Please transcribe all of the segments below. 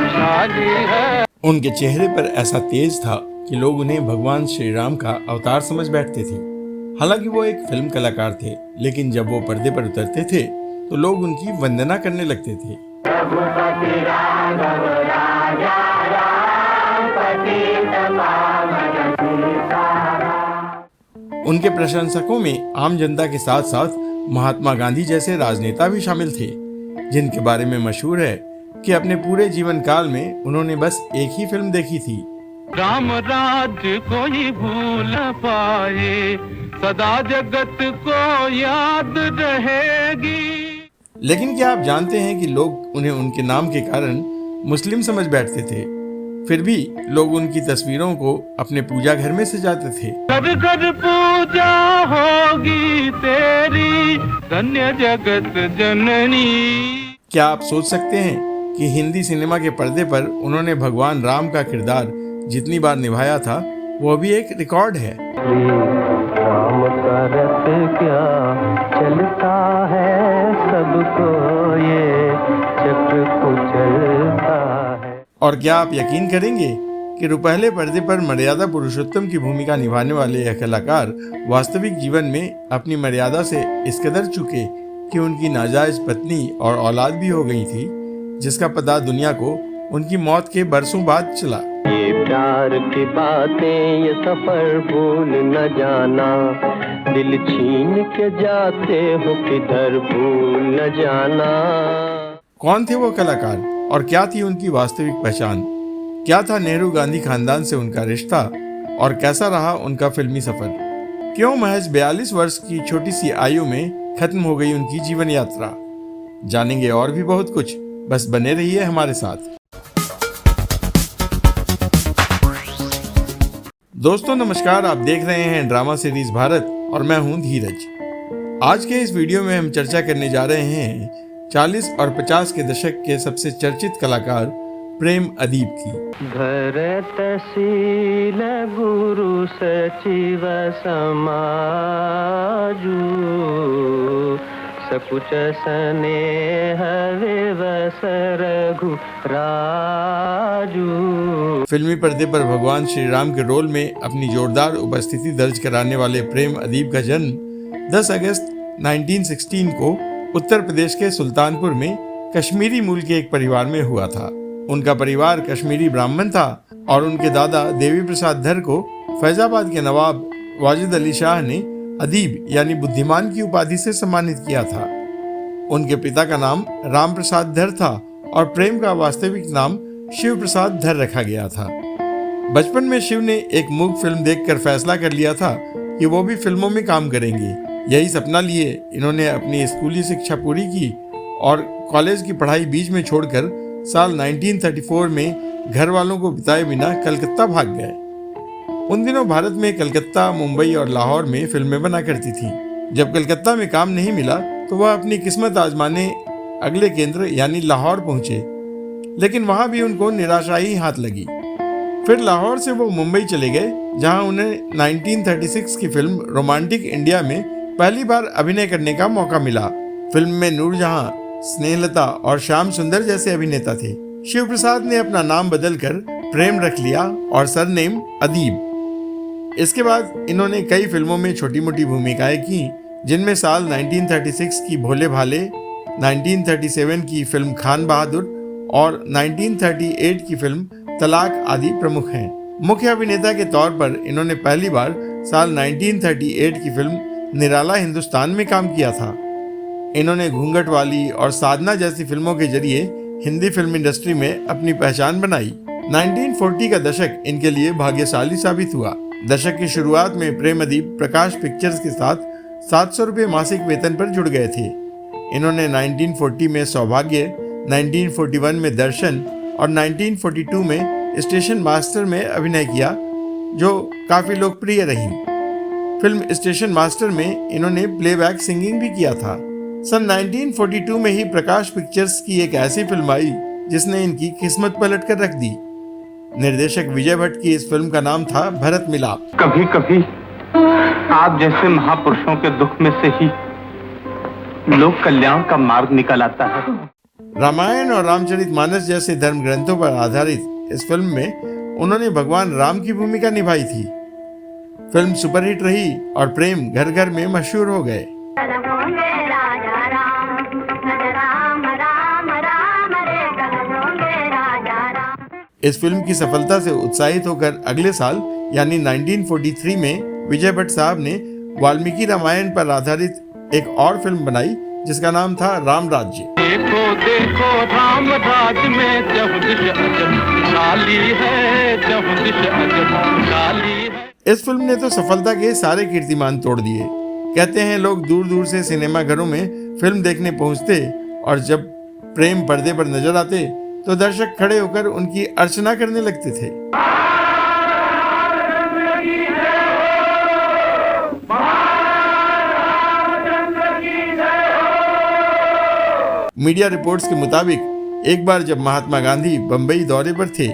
समाज में है। उनके चेहरे पर ऐसा तेज था कि लोग उन्हें भगवान श्री राम का अवतार समझ बैठते थे। हालांकि वो एक फिल्म कलाकार थे, लेकिन जब वो पर्दे पर उतरते थे तो लोग उनकी वंदना करने लगते थे। उनके प्रशंसकों में आम जनता के साथ साथ महात्मा गांधी जैसे राजनेता भी शामिल थे, जिनके बारे में मशहूर है कि अपने पूरे जीवन काल में उन्होंने बस एक ही फिल्म देखी थी। राम राज्य कोई भूल पाए, सदा जगत को याद रहेगी। लेकिन क्या आप जानते हैं कि लोग उन्हें उनके नाम के कारण मुस्लिम समझ बैठते थे, फिर भी लोग उनकी तस्वीरों को अपने पूजा घर में सजाते थे। घर घर पूजा होगी तेरी, धन्य जगत जननी। क्या आप सोच सकते हैं कि हिंदी सिनेमा के पर्दे पर उन्होंने भगवान राम का किरदार जितनी बार निभाया था वो भी एक रिकॉर्ड है। राम का रथ क्या चलता है, सबको ये चक्र कुचलता है। और क्या आप यकीन करेंगे कि रुपहले पर्दे पर मर्यादा पुरुषोत्तम की भूमिका निभाने वाले यह कलाकार वास्तविक जीवन में अपनी मर्यादा से इस कदर चुके कि उनकी नाजायज पत्नी और औलाद भी हो गई थी, जिसका पता दुनिया को उनकी मौत के बरसों बाद चला। ये प्यार की बातें, ये सफर भूल न जाना, दिल छीन के जाते हो किधर भूल न जाना। कौन थे वो कलाकार और क्या थी उनकी वास्तविक पहचान? क्या था नेहरू गांधी खानदान से उनका रिश्ता और कैसा रहा उनका फिल्मी सफर? क्यों महज 42 वर्ष की छोटी सी आयु में खत्म हो गई उनकी जीवन यात्रा? जानेंगे और भी बहुत कुछ, बस बने रहिए हमारे साथ। दोस्तों नमस्कार, आप देख रहे हैं ड्रामा सीरीज भारत और मैं हूं धीरज। आज के इस वीडियो में हम चर्चा करने जा रहे हैं 40 और 50 के दशक के सबसे चर्चित कलाकार प्रेम अदीब की। घर तहसील गुरु सचिव समाजू, सकुच स्नेह विवश रघु राजू। फिल्मी पर्दे पर भगवान श्री राम के रोल में अपनी जोरदार उपस्थिति दर्ज कराने वाले प्रेम अदीब का जन्म 10 अगस्त 1916 को उत्तर प्रदेश के सुल्तानपुर में कश्मीरी मूल के एक परिवार में हुआ था। उनका परिवार कश्मीरी ब्राह्मण था और उनके दादा देवी प्रसाद धर को फैजाबाद के नवाब वाजिद अली शाह ने अदीब यानी बुद्धिमान की उपाधि से सम्मानित किया था। उनके पिता का नाम राम प्रसाद धर था और प्रेम का वास्तविक नाम शिव प्रसाद धर रखा गया था। बचपन में शिव ने एक मूक फिल्म देखकर फैसला कर लिया था कि वो भी फिल्मों में काम करेंगे। यही सपना लिए इन्होंने अपनी स्कूली शिक्षा पूरी की और कॉलेज की पढ़ाई बीच में छोड़कर साल 1934 में घर वालों को बिताए बिना कलकत्ता भाग गए। उन दिनों भारत में कलकत्ता, मुंबई और लाहौर में फिल्में बना करती थी। जब कलकत्ता में काम नहीं मिला तो वह अपनी किस्मत आजमाने अगले केंद्र यानी लाहौर पहुंचे, लेकिन वहां भी उनको निराशा ही हाथ लगी। फिर लाहौर से वो मुंबई चले गए, जहां उन्हें 1936 की फिल्म रोमांटिक इंडिया में पहली बार अभिनय करने का मौका मिला। फिल्म में नूरजहां, स्नेहलता और श्याम सुंदर जैसे अभिनेता थे। शिव प्रसाद ने अपना नाम बदलकर प्रेम रख लिया और सरनेम अदीब। इसके बाद इन्होंने कई फिल्मों में छोटी मोटी भूमिकाएं की, जिनमें साल 1936 की भोले भाले, 1937 की फिल्म खान बहादुर और 1938 की फिल्म तलाक आदि प्रमुख हैं। मुख्य अभिनेता के तौर पर इन्होंने पहली बार साल 1938 की फिल्म निराला हिंदुस्तान में काम किया था। इन्होंने घूंघट वाली और साधना जैसी फिल्मों के जरिए हिंदी फिल्म इंडस्ट्री में अपनी पहचान बनाई। 1940 का दशक इनके लिए भाग्यशाली साबित हुआ। दशक की शुरुआत में प्रेम अदीब प्रकाश पिक्चर्स के साथ 700 रुपये मासिक वेतन पर जुड़ गए थे। इन्होंने 1940 में सौभाग्य, 1941 में दर्शन और 1942 में स्टेशन मास्टर में अभिनय किया, जो काफी लोकप्रिय रही। फिल्म स्टेशन मास्टर में इन्होंने प्लेबैक सिंगिंग भी किया था। सन 1942 में ही प्रकाश पिक्चर्स की एक ऐसी फिल्म आई जिसने इनकी किस्मत पलट कर रख दी। निर्देशक विजय भट्ट की इस फिल्म का नाम था भरत मिलाप। कभी कभी आप जैसे महापुरुषों के दुख में से ही लोक कल्याण का मार्ग निकल आता है। रामायण और रामचरितमानस जैसे धर्म ग्रंथों पर आधारित इस फिल्म में उन्होंने भगवान राम की भूमिका निभाई थी। फिल्म सुपरहिट रही और प्रेम घर घर में मशहूर हो गए। इस फिल्म की सफलता से उत्साहित होकर अगले साल यानी 1943 में विजय भट्ट साहब ने वाल्मीकि रामायण पर आधारित एक और फिल्म बनाई जिसका नाम था राम राज्य। देखो देखो राम राज्य में जहुदिश अजब खाली है, जहुदिश अजब खाली है। इस फिल्म ने तो सफलता के सारे कीर्तिमान तोड़ दिए। कहते हैं लोग दूर दूर से सिनेमा घरों में फिल्म देखने पहुंचते और जब प्रेम पर्दे पर नजर आते तो दर्शक खड़े होकर उनकी अर्चना करने लगते थे। मीडिया रिपोर्ट्स के मुताबिक एक बार जब महात्मा गांधी बंबई दौरे पर थे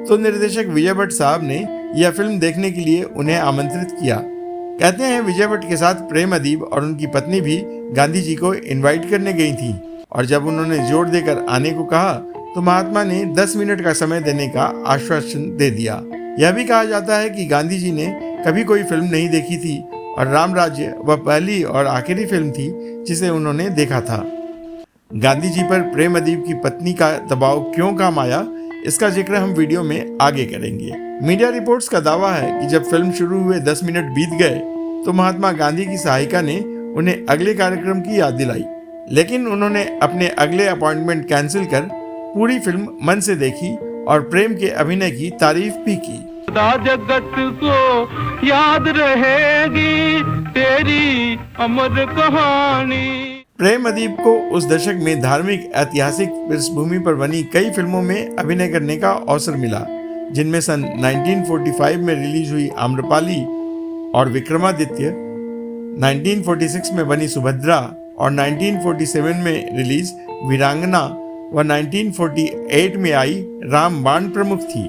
तो निर्देशक विजय भट्ट साहब ने यह फिल्म देखने के लिए उन्हें आमंत्रित किया। कहते हैं विजय भट्ट के साथ प्रेम अदीब और उनकी पत्नी भी गांधी जी को इनवाइट करने गई थी और जब उन्होंने जोर देकर आने को कहा तो महात्मा ने 10 मिनट का समय देने का आश्वासन दे दिया। यह भी कहा जाता है कि गांधी जी ने कभी कोई फिल्म नहीं देखी थी और राम राज्य वह पहली और आखिरी फिल्म थी जिसे उन्होंने देखा था। गांधी जी पर प्रेम अदीब की पत्नी का दबाव क्यों काम आया, इसका जिक्र हम वीडियो में आगे करेंगे। मीडिया रिपोर्ट्स का दावा है कि जब फिल्म शुरू हुए 10 मिनट बीत गए तो महात्मा गांधी की सहायिका ने उन्हें अगले कार्यक्रम की याद दिलाई, लेकिन उन्होंने अपने अगले अपॉइंटमेंट कैंसिल कर पूरी फिल्म मन से देखी और प्रेम के अभिनय की तारीफ भी की। जगत को याद रहेगी तेरी अमर कहानी। प्रेम अदीब को उस दशक में धार्मिक ऐतिहासिक पृष्ठभूमि पर बनी कई फिल्मों में अभिनय करने का अवसर मिला, जिनमें सन 1945 में रिलीज हुई आम्रपाली और विक्रमादित्य, 1946 में बनी सुभद्रा और 1947 में रिलीज वीरांगना व 1948 में आई राम बाण प्रमुख थी।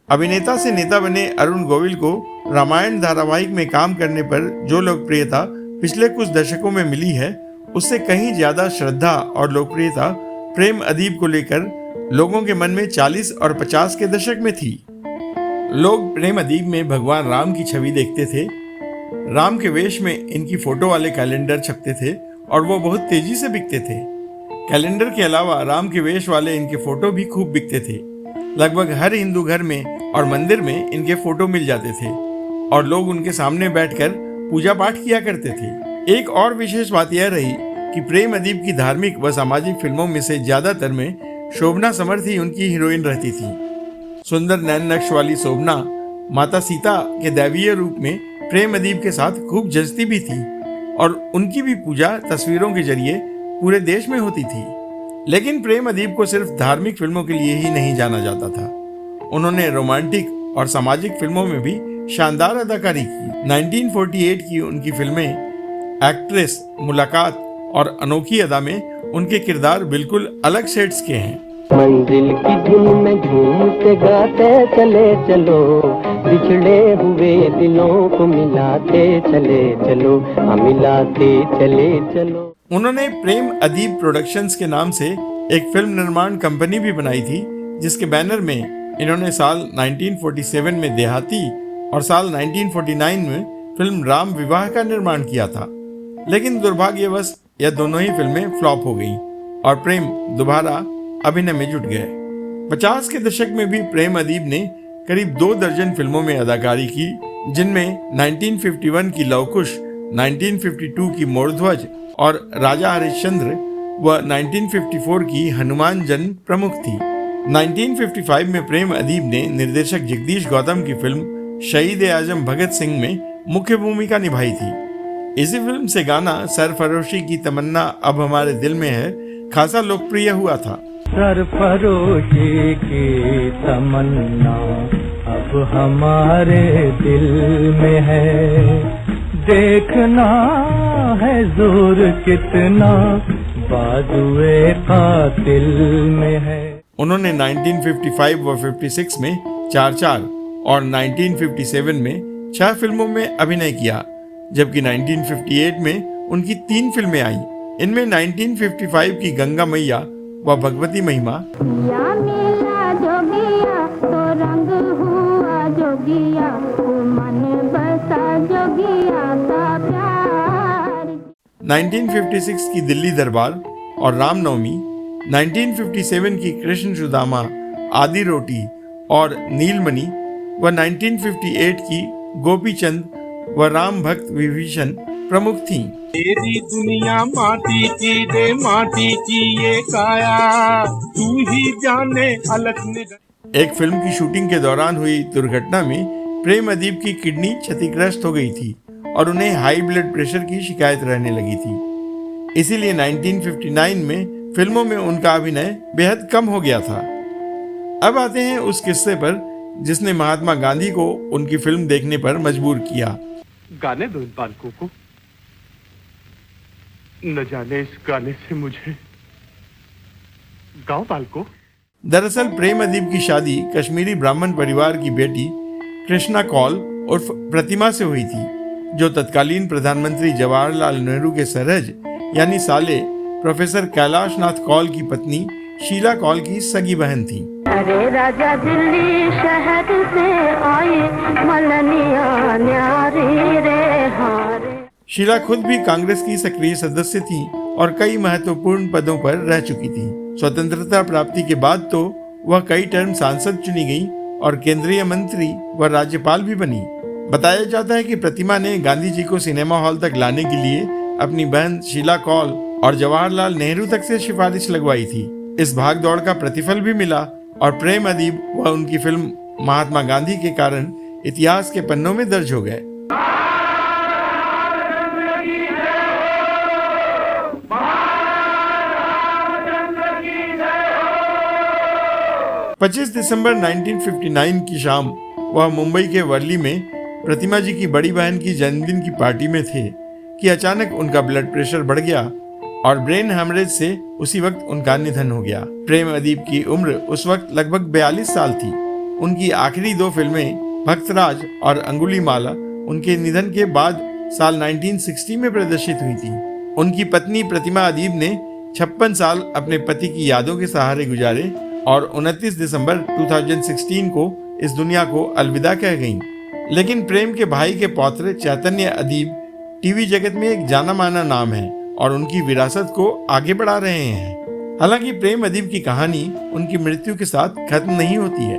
अभिनेता से नेता बने अरुण गोविल को रामायण धारावाहिक में काम करने पर जो लोकप्रियता पिछले कुछ दशकों में मिली है उससे कहीं ज्यादा श्रद्धा और लोकप्रियता प्रेम अदीब को लेकर लोगों के मन में 40 और 50 के दशक में थी। लोग प्रेम अदीब में भगवान राम की छवि देखते थे। राम के वेश में इनकी फोटो वाले कैलेंडर छपते थे और वो बहुत तेजी से बिकते थे। कैलेंडर के अलावा राम के वेश वाले इनके फोटो भी खूब बिकते थे। लगभग हर हिंदू घर में और मंदिर में इनके फोटो मिल जाते थे और लोग उनके सामने बैठकर पूजा पाठ किया करते थे। एक और विशेष बात यह रही कि प्रेम अदीब की धार्मिक व सामाजिक फिल्मों में से ज्यादातर में शोभना समर्थ ही उनकी हीरोइन रहती थी। सुंदर नैन नक्श वाली शोभना माता सीता के दैवीय रूप में प्रेम अदीब के साथ खूब जचती भी थी और उनकी भी पूजा तस्वीरों के जरिए पूरे देश में होती थी। लेकिन प्रेम अदीब को सिर्फ धार्मिक फिल्मों के लिए ही नहीं जाना जाता था। उन्होंने रोमांटिक और सामाजिक फिल्मों में भी शानदार अदाकारी की। 1948 की उनकी फिल्में एक्ट्रेस, मुलाकात और अनोखी अदा में उनके किरदार बिल्कुल अलग शेड्स के हैं। मंजिल की धुन में झूमते गाते चले चलो, बिछड़े हुए दिलों को मिलाते चले चलो, मिलाते चले चलो। उन्होंने प्रेम अदीब प्रोडक्शंस के नाम से एक फिल्म निर्माण कंपनी भी बनाई थी जिसके बैनर में इन्होंने साल 1947 में देहाती और साल 1949 में फिल्म राम विवाह का निर्माण किया था। लेकिन दुर्भाग्यवश यह दोनों ही फिल्में फ्लॉप हो गईं और प्रेम दोबारा अभिनय में जुट गए। 50 के दशक में भी प्रेम अदीब ने करीब 2 दर्जन फिल्मों में अदाकारी की, जिनमें 1951 की लवकुश, 1952 की मोरध्वज और राजा हरिश्चंद्र व 1954 की हनुमान जन्म प्रमुख थी। 1955 में प्रेम अदीब ने निर्देशक जगदीश गौतम की फिल्म शहीद-ए-आजम भगत सिंह में मुख्य भूमिका निभाई थी। इसी फिल्म से गाना सरफरोशी की तमन्ना अब हमारे दिल में है खासा लोकप्रिय हुआ था। सरफरोशी की तमन्ना अब हमारे दिल में है, देखना है जोर कितना बाजुए कातिल में है। उन्होंने 1955 व 56 में 4-4 और 1957 में छह फिल्मों में अभिनय किया, जबकि 1958 में उनकी 3 फिल्में आईं। इनमें 1955 की गंगा मैया व भगवती महिमा, तो रंग हुआ जोगिया, मन बसा जोगिया का प्यार। 1956 की दिल्ली दरबार और रामनवमी, 1957 की कृष्ण सुदामा, आदि रोटी और नीलमणि व 1958 की गोपीचंद व राम भक्त विभीषण प्रमुख थीं। तेरी दुनिया माटी की दे, माटी की ये काया, तू ही जाने अलग निगम। एक फिल्म की शूटिंग के दौरान हुई दुर्घटना में प्रेम अदीब की किडनी क्षतिग्रस्त हो गई थी और उन्हें हाई ब्लड प्रेशर की शिकायत रहने लगी थी। इसीलिए 1959 में फिल्मों में उनका अभिनय बेहद कम हो गया था। अब आते हैं उस किस्से पर जिसने महात्मा गांधी को उनकी फिल्म देखने पर मजबूर किया। गाने दो इन बालकों को, न जाने इस गाने से मुझे। गाओ बालकों। दरअसल प्रेम अदीब की शादी कश्मीरी ब्राह्मण परिवार की बेटी कृष्णा कौल उर्फ प्रतिमा से हुई थी, जो तत्कालीन प्रधानमंत्री जवाहरलाल नेहरू के सरहज यानी साले प्रोफेसर कैलाश नाथ कौल की पत्नी शीला कौल की सगी बहन थी। अरे राजा दिल्ली शहर से आए, मलनिया न्यारी रे हारे। शीला खुद भी कांग्रेस की सक्रिय सदस्य थी और कई महत्वपूर्ण पदों पर रह चुकी थी। स्वतंत्रता प्राप्ति के बाद तो वह कई टर्म सांसद चुनी गई और केंद्रीय मंत्री व राज्यपाल भी बनी। बताया जाता है कि प्रतिमा ने गांधी जी को सिनेमा हॉल तक लाने के लिए अपनी बहन शीला कौल और जवाहरलाल नेहरू तक से सिफारिश लगवाई थी। इस भागदौड़ का प्रतिफल भी मिला और प्रेम अदीब व उनकी फिल्म महात्मा गांधी के कारण इतिहास के पन्नों में दर्ज हो गए। 25 दिसंबर 1959 की शाम वह मुंबई के वर्ली में प्रतिमा जी की बड़ी बहन की जन्मदिन की पार्टी में थे कि अचानक उनका ब्लड प्रेशर बढ़ गया और ब्रेन हेमरेज से उसी वक्त उनका निधन हो गया। प्रेम अदीब की उम्र उस वक्त लगभग 42 साल थी। उनकी आखिरी 2 फिल्में भक्तराज और अंगुलीमाला उनके निधन के बाद साल 1960 में प्रदर्शित हुई थी। उनकी पत्नी प्रतिमा अदीब ने 56 साल अपने पति की यादों के सहारे गुजारे और 29 दिसंबर 2016 को इस दुनिया को अलविदा कह गईं। लेकिन प्रेम के भाई के पौत्र चैतन्य अदीब टीवी जगत में एक जाना माना नाम है और उनकी विरासत को आगे बढ़ा रहे हैं। हालांकि प्रेम अदीब की कहानी उनकी मृत्यु के साथ खत्म नहीं होती है।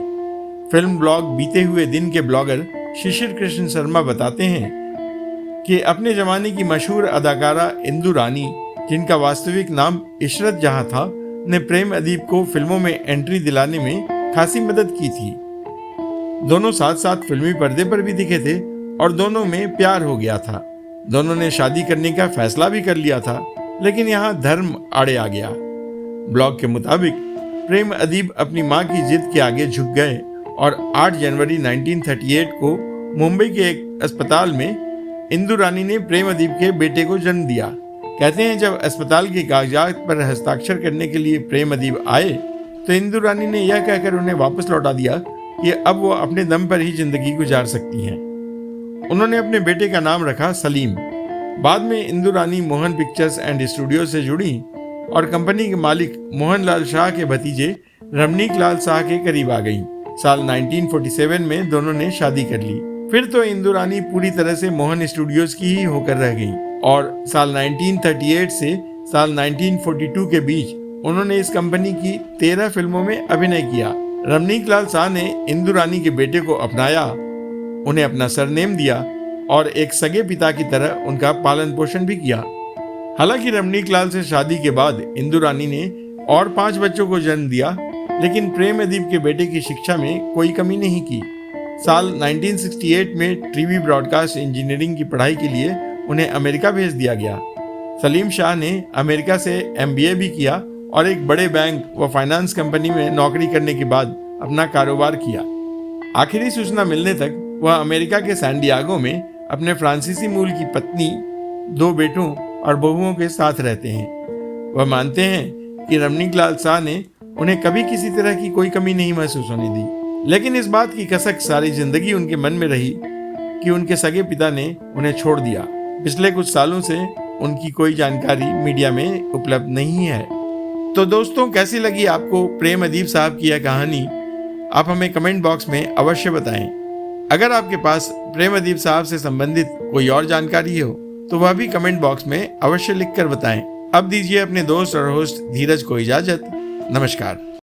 फिल्म ब्लॉग बीते हुए दिन के ब्लॉगर शिशिर कृष्ण शर्मा बताते हैं कि अपने जमाने की मशहूर अदाकारा इंदु रानी, जिनका वास्तविक नाम इशरत जहां था, ने प्रेम अदीब को फिल्मों में एंट्री दिलाने में खासी मदद की थी। दोनों साथ साथ फिल्मी पर्दे पर भी दिखे थे और दोनों में प्यार हो गया था। दोनों ने शादी करने का फैसला भी कर लिया था, लेकिन यहाँ धर्म आड़े आ गया। ब्लॉग के मुताबिक प्रेम अदीब अपनी मां की जिद के आगे झुक गए और 8 जनवरी 1938 को मुंबई के एक अस्पताल में इंदु रानी ने प्रेम अदीब के बेटे को जन्म दिया। कहते हैं जब अस्पताल के कागजात पर हस्ताक्षर करने के लिए प्रेम अदीब आए तो इंदु रानी ने यह कहकर उन्हें वापस लौटा दिया कि अब वो अपने दम पर ही जिंदगी गुजार सकती हैं। उन्होंने अपने बेटे का नाम रखा सलीम। बाद में इंदु रानी मोहन पिक्चर्स एंड स्टूडियो से जुड़ी और कंपनी के मालिक मोहन लाल शाह के भतीजे रमनीक लाल शाह के करीब आ गईं। साल 1947 में दोनों ने शादी कर ली। फिर तो इंदु रानी पूरी तरह से मोहन स्टूडियोज की ही होकर रह गई और साल 1938 से साल 1942 के बीच उन्होंने इस कंपनी की 13 फिल्मों में अभिनय किया। रमनीक लाल शाह ने इंदु रानी के बेटे को अपनाया, उन्हें अपना सरनेम दिया और एक सगे पिता की तरह उनका पालन पोषण भी किया। हालांकि रमनीक लाल से शादी के बाद इंदु रानी ने और 5 बच्चों को जन्म दिया, लेकिन प्रेम अदीब के बेटे की शिक्षा में कोई कमी नहीं की। साल 1968 में टीवी ब्रॉडकास्ट इंजीनियरिंग की पढ़ाई के लिए उन्हें अमेरिका भेज दिया गया। सलीम शाह ने अमेरिका से MBA भी किया और एक बड़े बैंक व फाइनेंस कंपनी में नौकरी करने के बाद अपना कारोबार किया। आखिरी सूचना मिलने तक वह अमेरिका के सैन डिएगो में अपने फ्रांसीसी मूल की पत्नी, 2 बेटों और बहुओं के साथ रहते हैं। वह मानते हैं कि रमनीक लाल शाह ने उन्हें कभी किसी तरह की कोई कमी नहीं महसूस होने दी, लेकिन इस बात की कसक सारी जिंदगी उनके मन में रही कि उनके सगे पिता ने उन्हें छोड़ दिया। पिछले कुछ सालों से उनकी कोई जानकारी मीडिया में उपलब्ध नहीं है। तो दोस्तों, कैसी लगी आपको प्रेम अदीब साहब की यह कहानी? आप हमें कमेंट बॉक्स में अवश्य बताएं। अगर आपके पास प्रेम अदीब साहब से संबंधित कोई और जानकारी हो तो वह भी कमेंट बॉक्स में अवश्य लिखकर बताएं। अब दीजिए अपने दोस्त और होस्ट धीरज को इजाजत। नमस्कार।